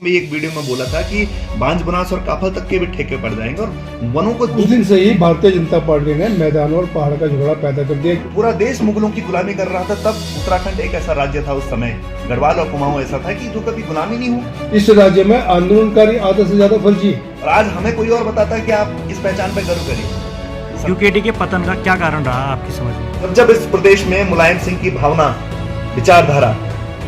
मैं एक वीडियो में बोला था कि बांज बनास और काफल तक के भी ठेके पड़ जाएंगे और वनों को उस दिन से ही भारतीय जनता पार्टी ने मैदान और पहाड़ का झगड़ा पैदा कर दिया। पूरा देश मुगलों की गुलामी कर रहा था। तब उत्तराखंड एक ऐसा राज्य था उस समय, गढ़वाल और कुमाऊं ऐसा था कि जो कभी गुलामी नहीं हुआ। इस राज्य में आंदोलनकारी आधा से ज्यादा फर्जी है और आज हमें कोई और बताता है कि आप इस पहचान पर गर्व करिए। यूकेडी के पतन का क्या कारण रहा आपकी समझ में? जब इस प्रदेश में मुलायम सिंह की भावना, विचारधारा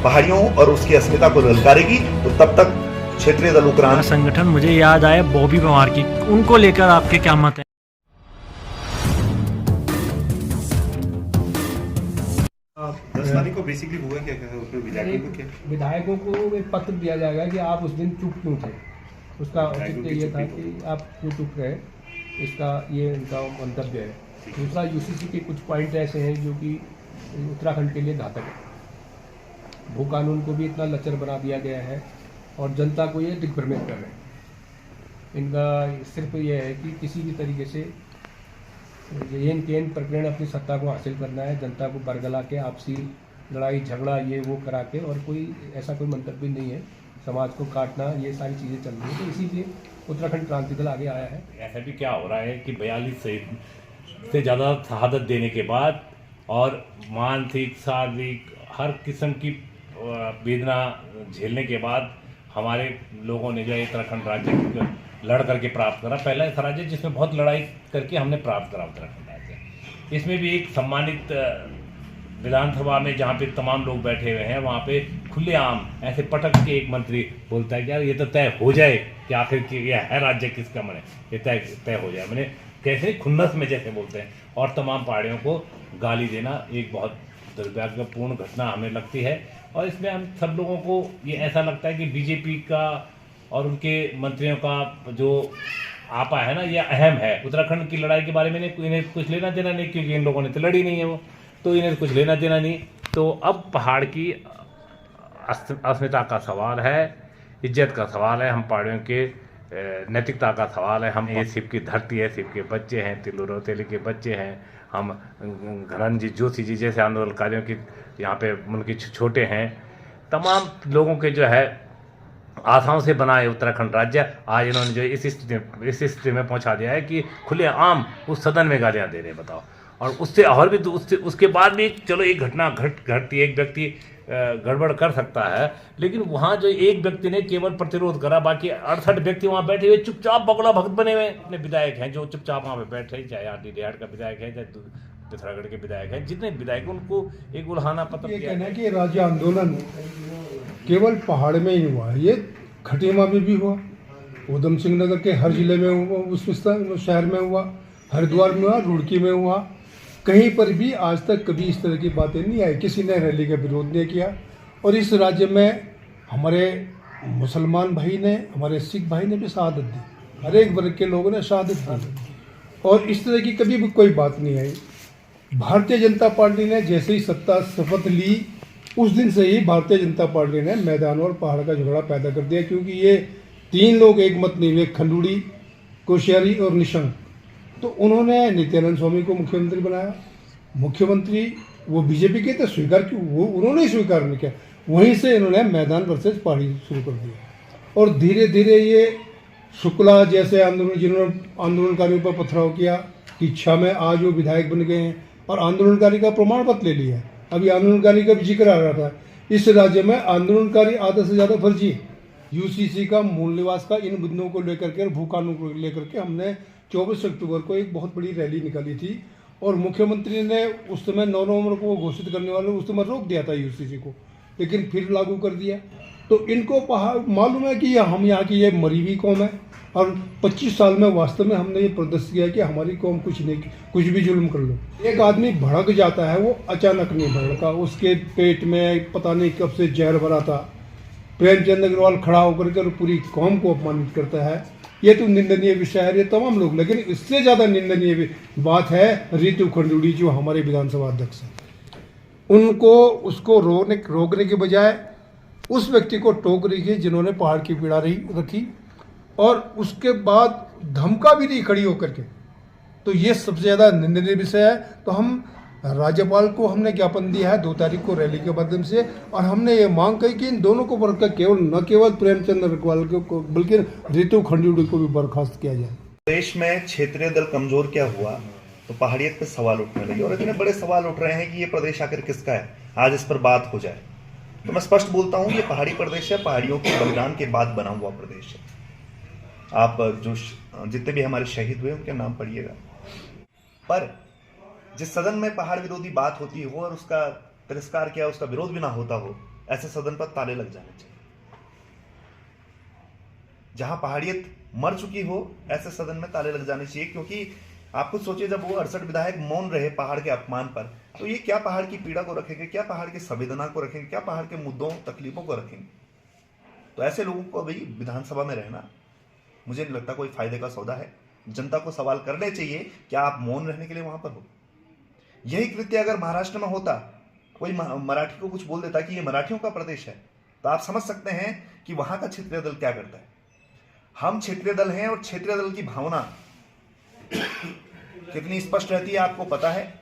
पहाड़ियों और उसकी अस्मिता को ललकारेगी, तो तब तक क्षेत्रीय दल उग्राण संगठन मुझे याद आया बॉबी पवार की, उनको लेकर आपके क्या मत है? को बेसिकली हुआ क्या विधायकों को एक पत्र दिया जाएगा कि आप उस दिन चुप क्यों थे। उसका औचित्य ये था कि आप क्यों चुप रहे, इसका ये इनका मंतव्य है। दूसरा, यूसीसी के कुछ पॉइंट ऐसे हैं जो कि उत्तराखंड के लिए घातक है। भू कानून को भी इतना लचर बना दिया गया है और जनता को ये दिग्भ्रमित कर रहे हैं। इनका सिर्फ ये है कि किसी भी तरीके से येन केन प्रकरण अपनी सत्ता को हासिल करना है, जनता को बरगला के आपसी लड़ाई झगड़ा ये वो करा के, और कोई ऐसा कोई मंतव्य नहीं है समाज को काटना, ये सारी चीज़ें चल रही हैं। तो इसीलिए उत्तराखंड क्रांति दल आगे आया है। ऐसा भी क्या हो रहा है कि 42 से ज़्यादा शहादत देने के बाद और मानसिक शारीरिक हर किस्म की वेदना झेलने के बाद हमारे लोगों ने जो है उत्तराखंड राज्य लड़ करके प्राप्त करा। पहला ऐसा राज्य जिसमें बहुत लड़ाई करके हमने प्राप्त करा उत्तराखंड राज्य। इसमें भी एक सम्मानित विधानसभा में जहाँ पे तमाम लोग बैठे हुए हैं, वहाँ पे खुलेआम ऐसे पटक के एक मंत्री बोलता है कि यार ये तो तय हो जाए कि आखिर कि यह है राज्य किसका मन है, ये तय हो जाए। मैंने कैसे खुन्नस में जैसे बोलते हैं, और तमाम पहाड़ियों को गाली देना एक बहुत दुर्भाग्यपूर्ण घटना हमें लगती है। और इसमें हम सब लोगों को ये ऐसा लगता है कि बीजेपी का और उनके मंत्रियों का जो आपा है ना, ये अहम है। उत्तराखंड की लड़ाई के बारे में इन्हें कुछ लेना देना नहीं, क्योंकि इन लोगों ने तो लड़ी नहीं है वो, तो इन्हें कुछ लेना देना नहीं। तो अब पहाड़ की अस्मिता का सवाल है, इज्जत का सवाल है, हम पहाड़ियों के नैतिकता का सवाल है। हम ये सिर्फ की धरती है, सिर्फ के बच्चे हैं, तिल्लू रौतेली के बच्चे हैं। हम घनन जी, जोशी जी जैसे आंदोलनकारियों की यहाँ पे उनके छोटे हैं। तमाम लोगों के जो है आशाओं से बना है उत्तराखंड राज्य, आज इन्होंने जो इस स्थिति में पहुँचा दिया है कि खुले आम उस सदन में गालियाँ दे रहे हैं, बताओ। और उससे और भी उसके बाद भी चलो एक घटना घटती, एक व्यक्ति गड़बड़ कर सकता है, लेकिन वहाँ जो एक व्यक्ति ने केवल प्रतिरोध करा, बाकी 68 व्यक्ति वहाँ बैठे हुए चुपचाप बगला भक्त बने हुए अपने विधायक हैं जो चुपचाप वहाँ पे बैठे, चाहे आरडी डिहाड़ का विधायक है, चाहे पिथौरागढ़ के विधायक हैं, जितने विधायक उनको एक उल्हाना पत्र ये कहना है कि राज्य आंदोलन केवल पहाड़ में ही हुआ है, ये खटीमा में भी हुआ, उधम सिंह नगर के हर जिले में हुआ, उस शहर में हुआ, हरिद्वार में हुआ, रुड़की में हुआ। कहीं पर भी आज तक कभी इस तरह की बातें नहीं आई, किसी ने रैली का विरोध नहीं किया। और इस राज्य में हमारे मुसलमान भाई ने, हमारे सिख भाई ने भी शहादत दी, हर एक वर्ग के लोगों ने शहादत दी, और इस तरह की कभी भी कोई बात नहीं आई। भारतीय जनता पार्टी ने जैसे ही सत्ता शपथ ली, उस दिन से ही भारतीय जनता पार्टी ने मैदान और पहाड़ का झगड़ा पैदा कर दिया, क्योंकि ये तीन लोग एक मत नहीं हुए, खंडूड़ी, कोश्यारी और निशंक। तो उन्होंने नित्यानंद स्वामी को मुख्यमंत्री बनाया। मुख्यमंत्री वो बीजेपी के थे, स्वीकार क्यों, वो उन्होंने स्वीकार नहीं किया। वहीं से इन्होंने मैदान वर्सेस पहाड़ी शुरू कर दिया, और धीरे धीरे ये शुक्ला जैसे आंदोलन, जिन्होंने आंदोलनकारियों पर पथराव किया की इच्छा में आज वो विधायक बन गए हैं और आंदोलनकारी का प्रमाण पत्र ले लिया। अभी आंदोलनकारी का भी जिक्र आ रहा था। इस राज्य में आंदोलनकारी आधा से ज़्यादा फर्जी है। यूसीसी का मूल निवास का इन मुद्दों को लेकर के और भू कानून को लेकर के हमने 24 अक्टूबर को एक बहुत बड़ी रैली निकाली थी, और मुख्यमंत्री ने उस समय 9 नवंबर को घोषित करने वाले उस समय रोक दिया था यूसीसी को, लेकिन फिर लागू कर दिया। तो इनको मालूम है कि हम यहाँ की ये मरी हुई कौम है, और 25 साल में वास्तव में हमने ये प्रदर्शित किया कि हमारी कौम कुछ नहीं, कुछ भी जुल्म कर लो। एक आदमी भड़क जाता है, वो अचानक नहीं भड़का, उसके पेट में पता नहीं कब से जहर भरा था। प्रेमचंद अग्रवाल खड़ा होकर के पूरी कौम को अपमानित करता है, ये तो निंदनीय विषय है, ये तमाम लोग। लेकिन इससे ज़्यादा निंदनीय बात है रितु खंडूड़ी, जो हमारे विधानसभा अध्यक्ष हैं, उनको उसको रोकने के बजाय उस व्यक्ति को टोक रही है जिन्होंने पहाड़ की पीड़ा रखी, और उसके बाद धमका भी नहीं खड़ी होकर के। तो ये सबसे ज़्यादा निंदनीय विषय है। तो हम राज्यपाल को हमने ज्ञापन दिया है 2 तारीख को रैली के माध्यम से, और हमने ये मांग की कि इन दोनों को केवल न केवल प्रेमचंद अग्रवाल को बल्कि रितु खंडूड़ी को भी बर्खास्त किया जाए। देश में क्षेत्रीय दल कमजोर क्या हुआ तो पहाड़ियत पे सवाल उठने लगे, और इतने बड़े सवाल उठ रहे हैं कि ये प्रदेश आखिर किसका है, आज इस पर बात हो जाए। तो मैं स्पष्ट बोलता हूं, ये पहाड़ी प्रदेश है, पहाड़ियों के बलिदान के बाद बना हुआ प्रदेश है। आप जो जितने भी हमारे शहीद हुए उनके नाम पढ़िएगा, पर जिस सदन में पहाड़ विरोधी बात होती हो और उसका तिरस्कार किया, उसका विरोध भी ना होता हो, ऐसे सदन पर ताले लग जाने चाहिए। जहां पहाड़ियत मर चुकी हो ऐसे सदन में ताले लग जाने चाहिए, क्योंकि आप खुद सोचिए, जब वो 68 विधायक मौन रहे पहाड़ के अपमान पर, तो ये क्या पहाड़ की पीड़ा को रखेंगे, क्या पहाड़ की संवेदना को रखेंगे, क्या पहाड़ के मुद्दों तकलीफों को रखेंगे। तो ऐसे लोगों को अभी विधानसभा में रहना मुझे नहीं लगता कोई फायदे का सौदा है। जनता को सवाल करने चाहिए, क्या आप मौन रहने के लिए वहां पर हो। यही कृत्य अगर महाराष्ट्र में होता, कोई मराठी को कुछ बोल देता कि ये मराठियों का प्रदेश है, तो आप समझ सकते हैं कि वहां का क्षेत्रीय दल क्या करता है। हम क्षेत्रीय दल हैं और क्षेत्रीय दल की भावना कितनी स्पष्ट रहती है आपको पता है,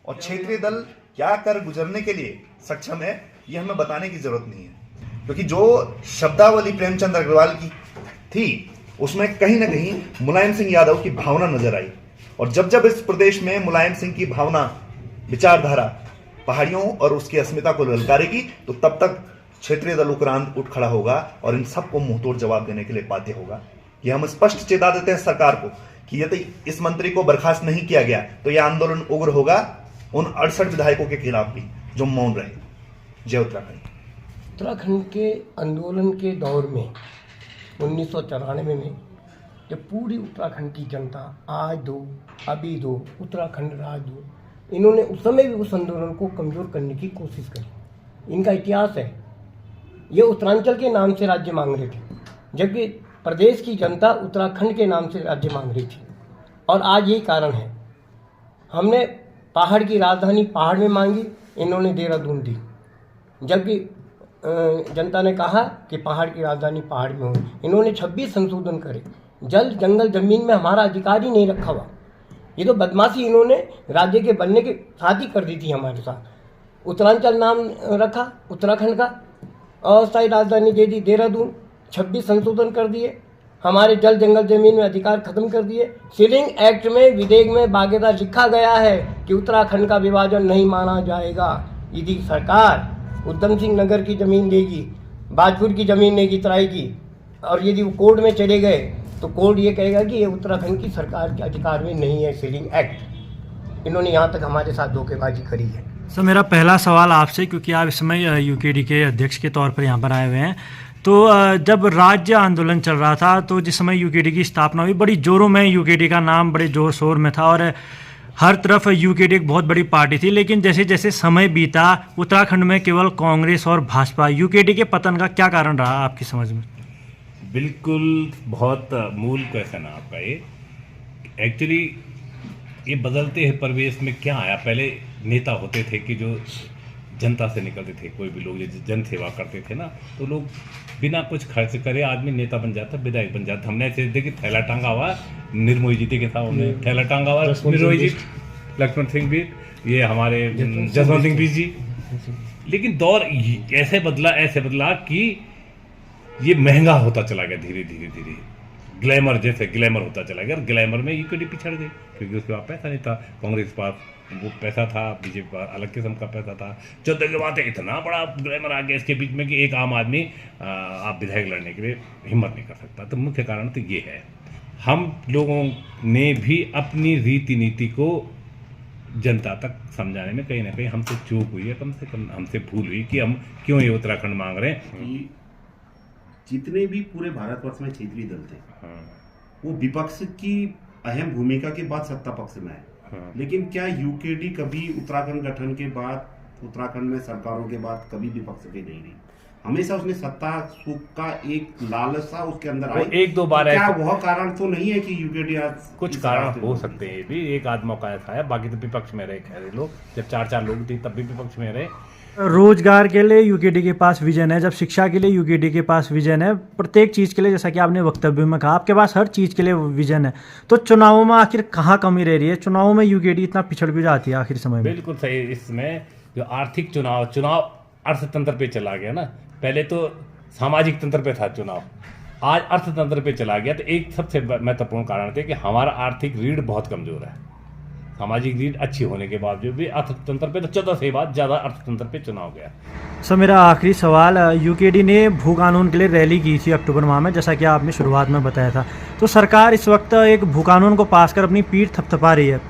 और क्षेत्रीय दल क्या कर गुजरने के लिए सक्षम है ये हमें बताने की जरूरत नहीं है, क्योंकि जो शब्दावली प्रेमचंद अग्रवाल की थी उसमें कहीं ना कहीं मुलायम सिंह यादव की भावना नजर आई। और जब जब इस प्रदेश में मुलायम सिंह की भावना, विचारधारा पहाड़ियों और उसकी अस्मिता को ललकारेगी, तो तब तक क्षेत्रीय दल उपरांत उठ खड़ा होगा और इन सबको मुंहतोड़ जवाब देने के लिए बाध्य होगा। ये हम स्पष्ट चेता देते हैं सरकार को कि यदि इस मंत्री को बर्खास्त नहीं किया गया तो यह आंदोलन उग्र होगा उन 68 विधायकों के खिलाफ भी जो मौन रहे। जय उत्तराखंड। उत्तराखंड के आंदोलन के दौर में 1994 में जब पूरी उत्तराखंड की जनता आज दो अभी दो उत्तराखंड राज दो, इन्होंने उस समय भी उस आंदोलन को कमज़ोर करने की कोशिश करी। इनका इतिहास है, ये उत्तरांचल के नाम से राज्य मांग रहे थे, जबकि प्रदेश की जनता उत्तराखंड के नाम से राज्य मांग रही थी। और आज यही कारण है, हमने पहाड़ की राजधानी पहाड़ में मांगी, इन्होंने देहरादून दी, जबकि जनता ने कहा कि पहाड़ की राजधानी पहाड़ में हो। इन्होंने 26 संशोधन करे, जल जंगल जमीन में हमारा अधिकार ही नहीं रखा हुआ। ये तो बदमाशी इन्होंने राज्य के बनने के साथ ही कर दी थी हमारे साथ। उत्तरांचल नाम रखा उत्तराखंड का, अस्थायी राजधानी दे दी देहरादून, 26 संशोधन कर दिए, हमारे जल जंगल जमीन में अधिकार खत्म कर दिए। सीलिंग एक्ट में विधेयक में बाकायदा लिखा गया है कि उत्तराखंड का विभाजन नहीं माना जाएगा। यदि सरकार उधम सिंह नगर की ज़मीन देगी, बाजपुर की ज़मीन देगी तराई की, और यदि वो कोर्ट में चले गए तो कोर्ट ये कहेगा कि ये उत्तराखंड की सरकार के अधिकार में नहीं है सीलिंग एक्ट। इन्होंने यहाँ तक हमारे साथ धोखेबाजी करी है। सर, मेरा पहला सवाल आपसे, क्योंकि आप इस समय यूकेडी के अध्यक्ष के तौर पर यहाँ पर आए हुए हैं, तो जब राज्य आंदोलन चल रहा था तो जिस समय यूकेडी की स्थापना हुई, बड़ी जोरों में यूकेडी का नाम बड़े जोर शोर में था और हर तरफ यूकेडी एक बहुत बड़ी पार्टी थी। लेकिन जैसे जैसे समय बीता, उत्तराखंड में केवल कांग्रेस और भाजपा, यूकेडी के पतन का क्या कारण रहा आपकी समझ में? बिल्कुल बहुत मूल क्वेश्चन है आपका ये। एक्चुअली ये बदलते हैं परिवेश में क्या आया, पहले नेता होते थे कि जो जनता से निकलते थे, कोई भी लोग जो जन सेवा करते थे ना, तो लोग बिना कुछ खर्च करे आदमी नेता बन जाता, विधायक बन जाता। हमने ऐसे देखी थैला टांगा हुआ निर्मोही जी के था, उन्हें थैला टांगा हुआ निर्मोही जी, लक्ष्मण सिंह भी, ये हमारे जसवंत सिंह भी जी। लेकिन दौर ऐसे बदला कि ये महंगा होता चला गया धीरे धीरे, ग्लैमर जैसे ग्लैमर होता चला गया, और ग्लैमर में यूकेडी पिछड़ गई क्योंकि उसके पास पैसा नहीं था। कांग्रेस के पास वो पैसा था, बीजेपी के पास अलग किस्म का पैसा था। चौदह के बाद इतना बड़ा ग्लैमर आ गया इसके बीच में कि एक आम आदमी आप विधायक लड़ने के लिए हिम्मत नहीं कर सकता। तो मुख्य कारण तो ये है, हम लोगों ने भी अपनी रीति नीति को जनता तक समझाने में कहीं ना कहीं हमसे चूक हुई है, कम से कम हमसे भूल हुई कि हम क्यों ये उत्तराखंड मांग रहे हैं। जितने भी पूरे भारतवर्ष में क्षेत्रीय दल थे, वो विपक्ष की अहम भूमिका के बाद सत्ता पक्ष में है। लेकिन क्या यूकेडी कभी उत्तराखंड गठन के बाद, उत्तराखंड में सरकारों के बाद कभी विपक्ष पे नहीं रही? हमेशा उसने सत्ता सुख का एक लालसा उसके अंदर आई। एक दो बार क्या वह कारण तो नहीं है कि यूकेडी आज? कुछ कारण हो सकते हैं भी, एक आध मौका ऐसा है, बाकी तो विपक्ष में रहे खैर लोग, जब 4 लोग थे तब भी विपक्ष में रहे। रोजगार के लिए यूकेडी के पास विजन है, जब शिक्षा के लिए यूकेडी के पास विजन है, प्रत्येक चीज़ के लिए, जैसा कि आपने वक्तव्य में कहा, आपके पास हर चीज़ के लिए विजन है, तो चुनावों में आखिर कहाँ कमी रह रही है? चुनावों में यूकेडी इतना पिछड़ क्यों जाती है आखिर समय में? बिल्कुल सही। इसमें जो आर्थिक चुनाव अर्थतंत्र पे चला गया ना, पहले तो सामाजिक तंत्र पे था चुनाव, आज अर्थतंत्र पे चला गया। तो एक सबसे महत्वपूर्ण कारण थे कि हमारा आर्थिक रीढ़ बहुत कमजोर है। सामाजिक रीढ़ अच्छी होने के बावजूद भी अर्थतंत्र पे तो 14 से बाद ज़्यादा अर्थतंत्र पे चुनाव गया। सर मेरा आखिरी सवाल, यूकेडी ने भू कानून के लिए रैली की थी अक्टूबर माह में, जैसा कि आपने शुरुआत में बताया था, तो सरकार इस वक्त एक भू कानून को पास कर अपनी पीठ थपथपा रही है,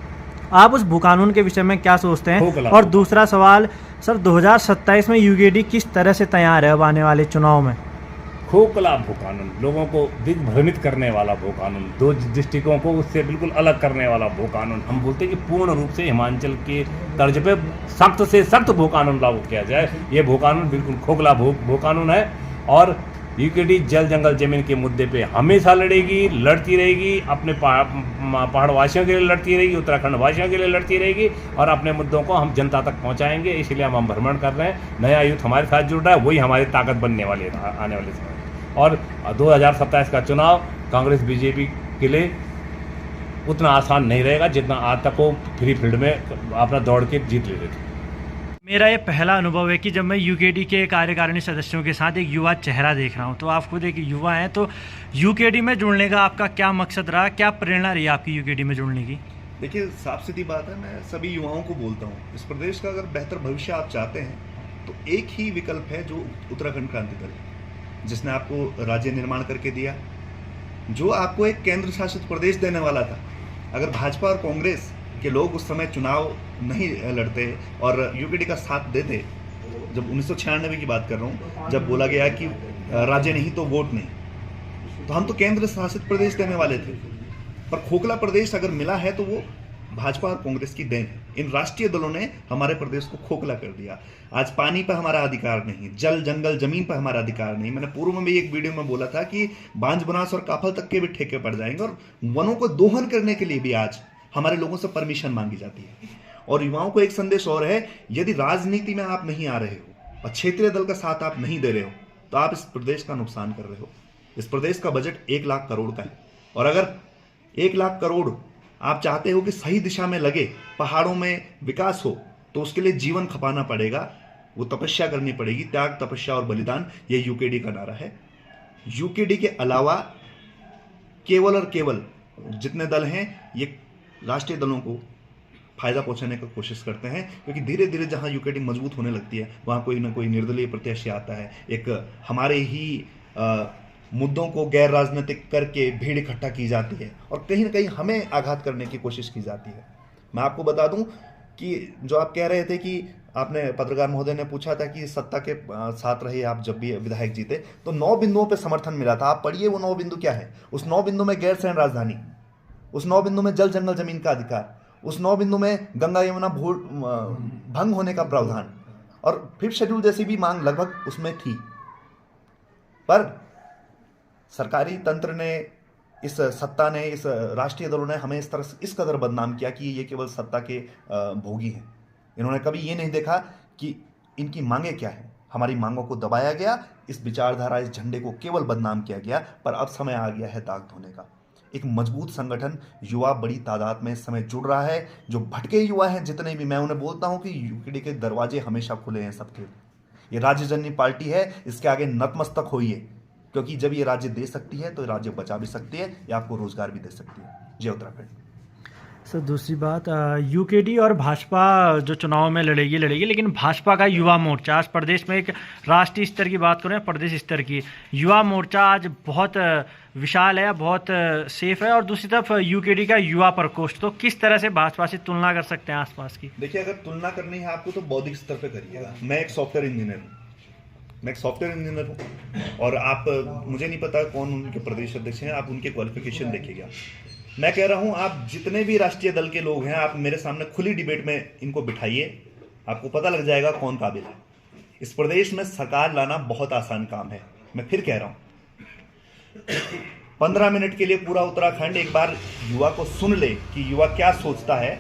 आप उस भू कानून के विषय में क्या सोचते हैं? और दूसरा सवाल सर, 2027 में यूकेडी किस तरह से तैयार है अब आने वाले चुनाव में? खोखला भू कानून, लोगों को दिग्भ्रमित करने वाला भू कानून, दो डिस्ट्रिक्टों को उससे बिल्कुल अलग करने वाला भू कानून। हम बोलते हैं कि पूर्ण रूप से हिमाचल के तर्ज पे सख्त से सख्त भू कानून लागू किया जाए। ये भू कानून बिल्कुल खोखला भू कानून है। और यूकेडी जल जंगल जमीन के मुद्दे पे हमेशा लड़ेगी, लड़ती रहेगी, अपने पहाड़वासियों के लिए लड़ती रहेगी, उत्तराखंड वासियों के लिए लड़ती रहेगी, और अपने मुद्दों को हम जनता तक पहुंचाएंगे। इसलिए हम भ्रमण कर रहे हैं। नया यूथ हमारे साथ जुड़ रहा है, वही हमारी ताकत बनने वाली है आने वाले समय। और 2027 का चुनाव कांग्रेस बीजेपी के लिए उतना आसान नहीं रहेगा जितना आज तक वो फ्री फील्ड में अपना दौड़ के जीत लेते थे। मेरा ये पहला अनुभव है कि जब मैं यूकेडी के कार्यकारिणी सदस्यों के साथ एक युवा चेहरा देख रहा हूँ, तो आप खुद एक युवा हैं, तो यूकेडी में जुड़ने का आपका क्या मकसद रहा, क्या प्रेरणा रही आपकी यूकेडी में जुड़ने की? देखिए, साफ सीधी बात है, मैं सभी युवाओं को बोलता हूँ, इस प्रदेश का अगर बेहतर भविष्य आप चाहते हैं तो एक ही विकल्प है, जो उत्तराखंड क्रांति दल, जिसने आपको राज्य निर्माण करके दिया, जो आपको एक केंद्र शासित प्रदेश देने वाला था। अगर भाजपा और कांग्रेस के लोग उस समय चुनाव नहीं लड़ते और यूकेडी का साथ देते, जब 1996 की बात कर रहा हूँ, जब बोला गया कि राज्य नहीं तो वोट नहीं, तो हम तो केंद्र शासित प्रदेश देने वाले थे। पर खोखला प्रदेश अगर मिला है तो वो भाजपा और कांग्रेस की देन है। इन राष्ट्रीय दलों ने हमारे प्रदेश को खोखला कर दिया। आज पानी पर हमारा अधिकार नहीं, जल जंगल जमीन पर हमारा अधिकार नहीं। मैंने पूर्व में भी एक वीडियो में बोला था कि बांज बनास और काफल तक के भी ठेके पड़ जाएंगे, और वनों को दोहन करने के लिए भी आज हमारे लोगों से परमिशन मांगी जाती है। और युवाओं को एक संदेश और है, यदि राजनीति में आप नहीं आ रहे हो और क्षेत्रीय दल का साथ आप नहीं दे रहे हो, तो आप इस प्रदेश का नुकसान कर रहे हो। इस प्रदेश का बजट 1 लाख करोड़ का है, और अगर 1 लाख करोड़ आप चाहते हो कि सही दिशा में लगे, पहाड़ों में विकास हो, तो उसके लिए जीवन खपाना पड़ेगा, वो तपस्या करनी पड़ेगी। त्याग, तपस्या और बलिदान, ये यूकेडी का नारा है। यूकेडी के अलावा केवल और केवल जितने दल हैं, ये राष्ट्रीय दलों को फायदा पहुंचाने की कोशिश करते हैं, क्योंकि धीरे धीरे जहां यूकेडी मजबूत होने लगती है, वहां कोई ना कोई निर्दलीय प्रत्याशी आता है, एक हमारे ही मुद्दों को गैर राजनीतिक करके भीड़ इकट्ठा की जाती है, और कहीं ना कहीं हमें आघात करने की कोशिश की जाती है। मैं आपको बता दूं कि जो आप कह रहे थे कि आपने, पत्रकार महोदय ने पूछा था कि सत्ता के साथ रहे आप जब भी विधायक जीते, तो 9 बिंदुओं पे समर्थन मिला था। आप पढ़िए वो 9 बिंदु क्या है। उस 9 बिंदु में गैर सैन्य राजधानी, उस 9 बिंदु में जल जंगल जमीन का अधिकार, उस 9 बिंदु में गंगा यमुना भंग होने का प्रावधान, और 5th शेड्यूल जैसी भी मांग लगभग उसमें थी। पर सरकारी तंत्र ने, इस सत्ता ने, इस राष्ट्रीय दलों ने हमें इस तरह इस कदर बदनाम किया कि ये केवल सत्ता के भोगी हैं। इन्होंने कभी ये नहीं देखा कि इनकी मांगे क्या है। हमारी मांगों को दबाया गया, इस विचारधारा, इस झंडे को केवल बदनाम किया गया। पर अब समय आ गया है दाग धोने का। एक मजबूत संगठन, युवा बड़ी तादाद में इस समय जुड़ रहा है। जो भटके युवा हैं जितने भी, मैं उन्हें बोलता हूं कि यूकेडी के दरवाजे हमेशा खुले हैं सबके। ये राज्य जननी पार्टी है, इसके आगे नतमस्तक होइए, क्योंकि जब ये राज्य दे सकती है तो राज्य बचा भी सकती है, या आपको रोजगार भी दे सकती है। जय उत्तराखंड। सर दूसरी बात, यूकेडी और भाजपा जो चुनाव में लड़ेगी, लेकिन भाजपा का युवा मोर्चा आज प्रदेश में, एक राष्ट्रीय स्तर की बात करें, प्रदेश स्तर की, युवा मोर्चा आज बहुत विशाल है, बहुत सेफ है, और दूसरी तरफ यूकेडी का युवा प्रकोष्ठ। तो किस तरह से भाजपा से तुलना कर सकते हैं आसपास की? देखिए, अगर तुलना करनी है आपको तो बौद्धिक स्तर पर करिएगा। मैं एक सॉफ्टवेयर इंजीनियर हूँ, और आप, मुझे नहीं पता कौन उनके प्रदेश अध्यक्ष हैं, आप उनके क्वालिफिकेशन देखिएगा। मैं कह रहा हूं, आप जितने भी राष्ट्रीय दल के लोग हैं, आप मेरे सामने खुली डिबेट में इनको बिठाइए, आपको पता लग जाएगा कौन काबिल है। इस प्रदेश में सरकार लाना बहुत आसान काम है। मैं फिर कह रहा हूं, 15 मिनट के लिए पूरा उत्तराखंड एक बार युवा को सुन ले कि युवा क्या सोचता है,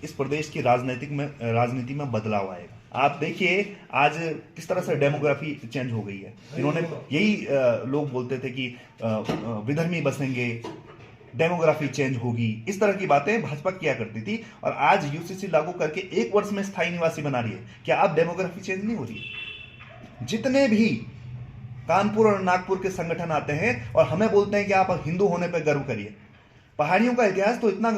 इस प्रदेश की राजनीति में बदलाव आएगा। आप देखिए आज किस तरह से डेमोग्राफी चेंज हो गई है। इन्होंने यही लोग बोलते थे कि विधर्मी बसेंगे, डेमोग्राफी चेंज होगी, इस तरह की बातें भाजपा किया करती थी, और आज यूसीसी लागू करके 1 वर्ष में स्थायी निवासी बना रही है। क्या अब डेमोग्राफी चेंज नहीं हो रही है? जितने भी कानपुर और नागपुर के संगठन आते हैं और हमें बोलते हैं कि आप हिंदू होने पर गर्व करिए। पहाड़ियों का इतिहास तो इतना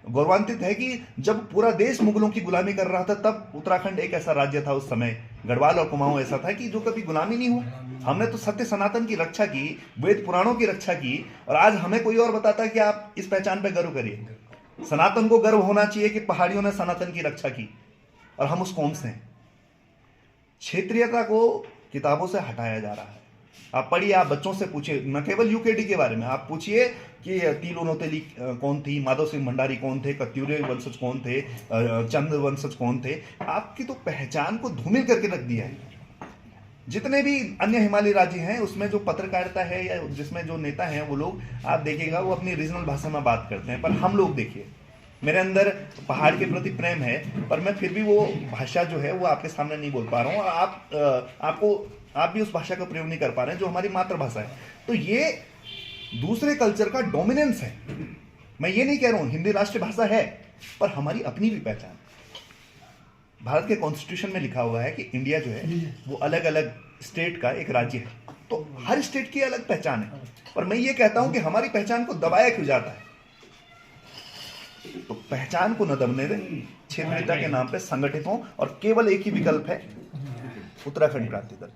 गौरवान्वित है कि जब पूरा देश मुगलों की गुलामी कर रहा था तब उत्तराखंड एक ऐसा राज्य था उस समय, गढ़वाल और कुमाऊं ऐसा था कि जो कभी गुलामी नहीं हुआ। हमने तो सत्य सनातन की रक्षा की, वेद पुराणों की रक्षा की, और आज हमें कोई और बताता है कि आप इस पहचान पर गर्व करिए। सनातन को गर्व होना चाहिए कि पहाड़ियों ने सनातन की रक्षा की, और हम उस कौम से हैं। क्षेत्रीयता को किताबों से हटाया जा रहा है। आप पढ़िए, आप बच्चों से पूछिए, न केवल यूकेडी के बारे में, आप पूछिए कि तीलो नौतेली कौन थी, माधव सिंह भंडारी कौन थे, कत्यूरे वंशज कौन थे, चंद्र वंशज कौन थे। आपकी तो पहचान को धूमिल करके रख दिया है। जितने भी अन्य हिमालयी राज्य हैं उसमें जो पत्रकारिता है या जिसमें जो नेता हैं वो लोग, आप देखिएगा वो अपनी रीजनल भाषा में बात करते हैं, पर हम लोग देखिए, मेरे अंदर पहाड़ के प्रति प्रेम है, पर मैं फिर भी वो भाषा जो है वो आपके सामने नहीं बोल पा रहा हूँ, और आप भी उस भाषा का प्रयोग नहीं कर पा रहे हैं जो हमारी मातृभाषा है। तो ये दूसरे कल्चर का डोमिनेंस है। मैं ये नहीं कह रहा हूं हिंदी राष्ट्रीय भाषा है, पर हमारी अपनी भी पहचान। भारत के कॉन्स्टिट्यूशन में लिखा हुआ है कि इंडिया जो है वो अलग अलग स्टेट का एक राज्य है, तो हर स्टेट की अलग पहचान है। पर मैं ये कहता हूं कि हमारी पहचान को दबाया क्यों जाता है? तो पहचान को न दबने दें, क्षेत्रीयता के नाम पे संगठित हों, और केवल एक ही विकल्प है, उत्तराखंड क्रांति दल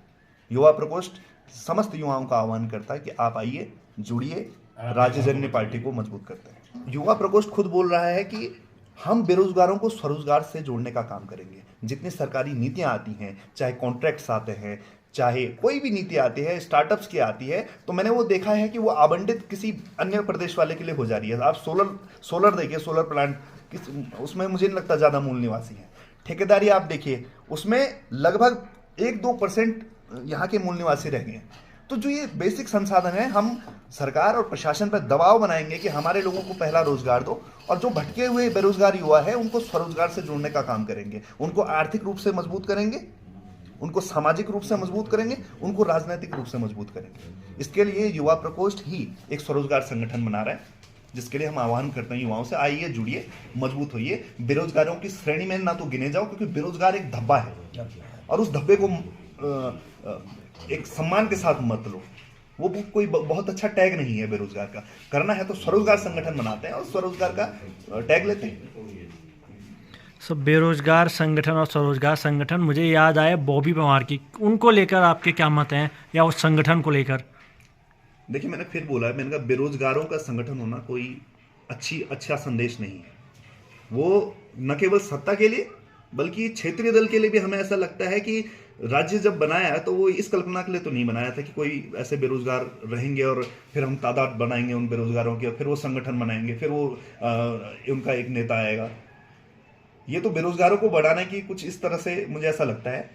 युवा प्रकोष्ठ समस्त युवाओं का आह्वान करता है कि आप आइए, जुड़िए, राज्यजन्य पार्टी को मजबूत करते हैं। युवा प्रकोष्ठ खुद बोल रहा है कि हम बेरोजगारों को स्वरोजगार से जोड़ने का काम करेंगे। जितनी सरकारी नीतियां आती हैं, चाहे कॉन्ट्रैक्ट्स आते हैं, चाहे कोई भी नीति आती है, स्टार्टअप्स की आती है, तो मैंने वो देखा है कि वो आवंटित किसी अन्य प्रदेश वाले के लिए हो जा रही है। आप सोलर देखिए, सोलर प्लांट उसमें मुझे नहीं लगता ज़्यादा मूल निवासी हैं। ठेकेदारी आप देखिए, उसमें लगभग 1-2% यहाँ के मूल निवासी रह गए हैं। तो जो ये बेसिक संसाधन है, हम सरकार और प्रशासन पर दबाव बनाएंगे कि हमारे लोगों को पहला रोजगार दो, और जो भटके हुए बेरोजगार युवा है उनको स्वरोजगार से जोड़ने का काम करेंगे, उनको आर्थिक रूप से मजबूत करेंगे, उनको सामाजिक रूप से मजबूत करेंगे, उनको राजनीतिक रूप से मजबूत करेंगे। इसके लिए युवा प्रकोष्ठ ही एक स्वरोजगार संगठन बना रहा है, जिसके लिए हम आह्वान करते हैं युवाओं से, आइए, जुड़िए, मजबूत होइए, बेरोजगारों की श्रेणी में ना तो गिने जाओ, क्योंकि बेरोजगार एक धब्बा है, और उस धब्बे को एक सम्मान के साथ मत लो। वो कोई बहुत अच्छा टैग नहीं है बेरोजगार का। करना है तो स्वरोजगार संगठन बनाते हैं और स्वरोजगार का टैग लेते हैं। सब बेरोजगार संगठन और स्वरोजगार संगठन, मुझे याद आया बॉबी पवार की, उनको लेकर आपके क्या मत हैं, या उस संगठन को लेकर? देखिए, मैंने फिर बोला, मैंने कहा बेरोजगारों का संगठन होना कोई अच्छा संदेश नहीं है। वो न केवल सत्ता के लिए बल्कि क्षेत्रीय दल के लिए भी हमें ऐसा लगता है कि राज्य जब बनाया तो वो इस कल्पना के लिए तो नहीं बनाया था कि कोई ऐसे बेरोजगार रहेंगे और फिर हम तादाद बनाएंगे उन बेरोजगारों की, और फिर वो संगठन बनाएंगे, फिर वो उनका एक नेता आएगा। ये तो बेरोजगारों को बढ़ाने की कुछ इस तरह से मुझे ऐसा लगता है।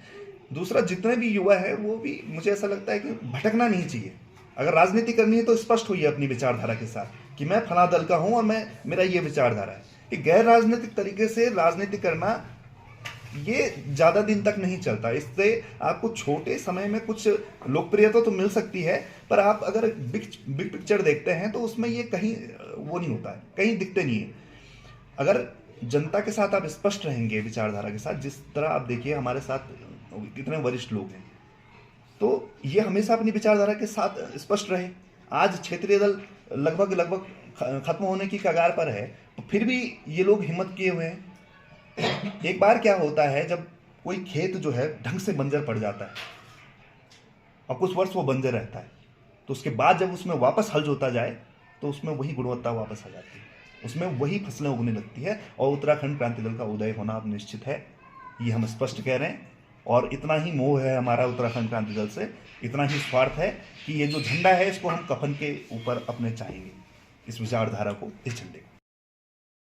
दूसरा, जितने भी युवा है वो भी मुझे ऐसा लगता है कि भटकना नहीं चाहिए। अगर राजनीति करनी है तो स्पष्ट होइए अपनी विचारधारा के साथ कि मैं फला दल का हूं और मेरा ये विचारधारा है। कि गैर राजनीतिक तरीके से राजनीति करना ये ज्यादा दिन तक नहीं चलता। इससे आपको छोटे समय में कुछ लोकप्रियता तो मिल सकती है, पर आप अगर बिग पिक्चर देखते हैं तो उसमें ये कहीं वो नहीं होता है, कहीं दिखते नहीं है। अगर जनता के साथ आप स्पष्ट रहेंगे विचारधारा के साथ, जिस तरह आप देखिए हमारे साथ कितने वरिष्ठ लोग हैं, तो ये हमेशा अपनी विचारधारा के साथ स्पष्ट रहे। आज क्षेत्रीय दल लगभग खत्म होने की कगार पर है, तो फिर भी ये लोग हिम्मत किए हुए हैं। एक बार क्या होता है, जब कोई खेत जो है ढंग से बंजर पड़ जाता है और कुछ वर्ष वो बंजर रहता है, तो उसके बाद जब उसमें वापस हल जोता जाए तो उसमें वही गुणवत्ता वापस आ जाती है, उसमें वही फसलें उगने लगती है, और उत्तराखंड क्रांति दल का उदय होना अब निश्चित है, ये हम स्पष्ट कह रहे हैं। और इतना ही मोह है हमारा उत्तराखंड क्रांति दल से, इतना ही स्वार्थ है कि ये जो झंडा है इसको हम कफन के ऊपर अपने चाहेंगे, इस विचारधारा को, इस झंडे को।